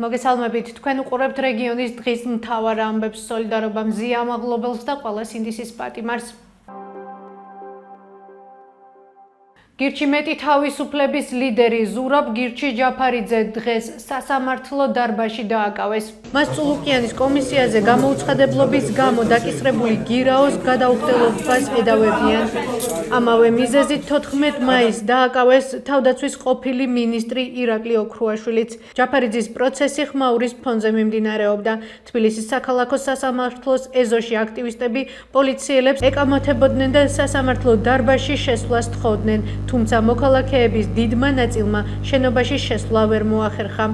მოგესალმებით, თქვენ უყურებთ რეგიონის დღის მთავარ ამბებს, სოლიდარობა მზია მაღლობელს და ყველა სინდისის პატიმარს. გირჩი მეტი თავისუფლების ლიდერი ზურაბ გირჩი ჯაფარიძე დღეს სასამართლო დარბაზში დააკავეს. მას წულუკიანის კომისიაზე გამოუცხადებლობის გამო დაკისრებული გირაოს გადაუხდელობას ედავებიან. ამავე მიზეზით 14 მაისს დააკავეს თავდაცვის ყოფილი მინისტრი ირაკლი ოქრუაშვილიც. ჯაფარიძის პროცესი ხმაურის ფონზე მიმდინარეობდა. თბილისის საქალაქო სასამართლოს ეზოში აქტივისტები პოლიციელებს ეკამათებოდნენ და სასამართლო დარბაზში შესვლას თხოვდნენ. თუმცა მოქალაქეების დიდმა ნაწილმა შენობაში შესვლა ვერ მოახერხა.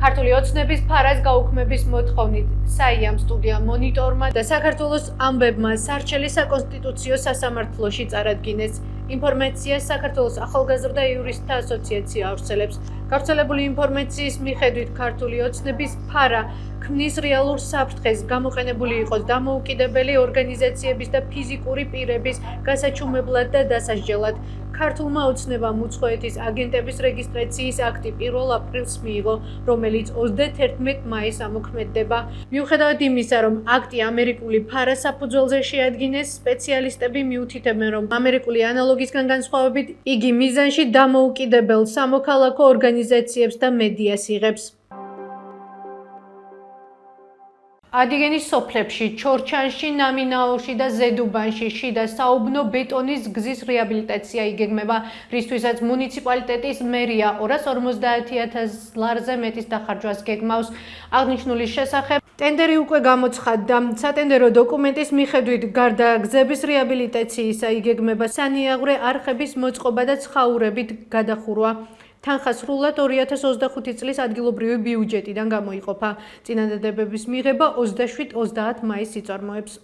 ქართული ოცნების ფარას გაუქმების მოთხოვნით საიამ სტუდია მონიტორმა და საქართველოს ამბებმა სარჩელი საკონსტიტუციო სასამართლოში წარადგინეს. ინფორმაციას საქართველოს ახალგაზრდა იურისტთა ასოციაცია ავრცელებს. გავრცელებული ინფორმაციის მიხედვით ქართული ოცნების ფარა ქმნის რეალურ საფრთხეს გამოყენებული იყოს დამოუკიდებელი ორგანიზაციების და ფიზიკური პირების გასაჩუმებლად და დასასჯელად. ქართულმა ოცნებამ უცხოეთის აგენტების რეგისტრაციის აქტი 1 აპრილს მიიღო, რომელიც 31 მაისს ამოქმედდება. მიუხედავად იმისა, რომ აქტი ამერიკული ფარას საფუძველზე შეადგინეს, სპეციალისტები მიუთითებენ, რომ ამერიკული ანალოგისგან განსხვავებით, იგი მიზანში დამოუკიდებელ სამოქალაქო ორგანიზაციებს და მედიას იღებს. ადიგენის სოფლებში, ჩორჩანში, ნამინაურში და ზედუბანში შიდა საუბნო ბეტონის გზის რეაბილიტაცია იგეგმება, რისთვისაც მუნიციპალიტეტის მერია 250.000 ლარზე მეტის დახარჯვას გეგმავს. აღნიშნულის შესახებ ტენდერი უკვე გამოცხადდა. სატენდერო დოკუმენტის მიხედვით გარდა გზების რეაბილიტაციისა იგეგმება სანიაღვრე არხების მოწყობა და ცხაურებით გადახურვა. თანხა სრულად 2025 წლის ადგილობრივი ბიუჯეტიდან გამოიყოფა. წინადადებების მიღება 27-30 მაისს იწარმოებს.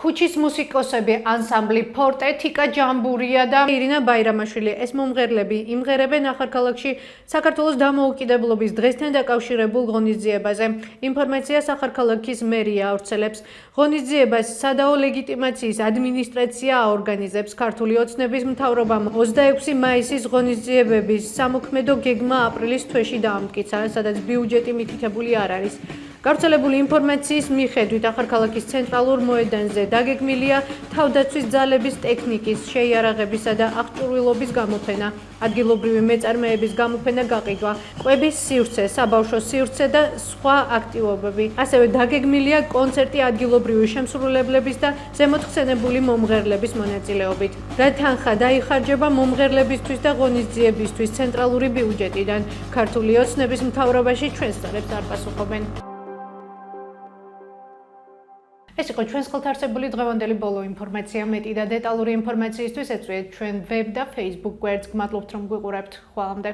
ქუჩის მუსიკოსები ანსამბლი ფორტე, თიკა ჯამბურია და ირინა ბაირამაშვილი ეს მომღერლები იმღერებენ ახალქალაქში საქართველოს დამოუკიდებლობის დღესთან დაკავშირებულ ღონისძიებაზე. ინფორმაციას ახალქალაქის მერია ავრცელებს. ღონისძიებას სადაო ლეგიტიმაციის ადმინისტრაცია აორგანიზებს. ქართული ოცნების მთავრობამ 26 მაისის ღონისძიებების სამოქმედო გეგმა აპრილის თვეში დაამტკიცა, სადაც ბიუჯეტი მითითებული არ არის. გავრცელებული ინფორმაციის მიხედვით ახალქალაქის ცენტრალურ მოედანზე დაგეგმილია თავდაცვის ძალების ტექნიკის, შეიარაღებისა და აღჭურვილობის გამოფენა, ადგილობრივი მეწარმეების გამოფენა გაყიდვა, კვების სივრცე, საბავშვო სივრცე და სხვა აქტივობები. ასევე დაგეგმილია კონცერტი ადგილობრივი შემსრულებლების და ზემოთხსენებული მომღერლების მონაწილეობით. რა თანხა დაიხარჯება მომღერლებისთვის და ღონისძიებისთვის ცენტრალური ბიუჯეტიდან, ქართული ოცნების მთავრობაში ჩვენს წარებს არ პასუხობენ. ეს იყო ჩვენს ხელთ არსებული დღევანდელი ბოლო ინფორმაცია. მეტი და დეტალური ინფორმაციისთვის ეწვიეთ ჩვენ ვებ და Facebook გვერდს. გმადლობთ რომ გვიყურებთ. ხვალამდე.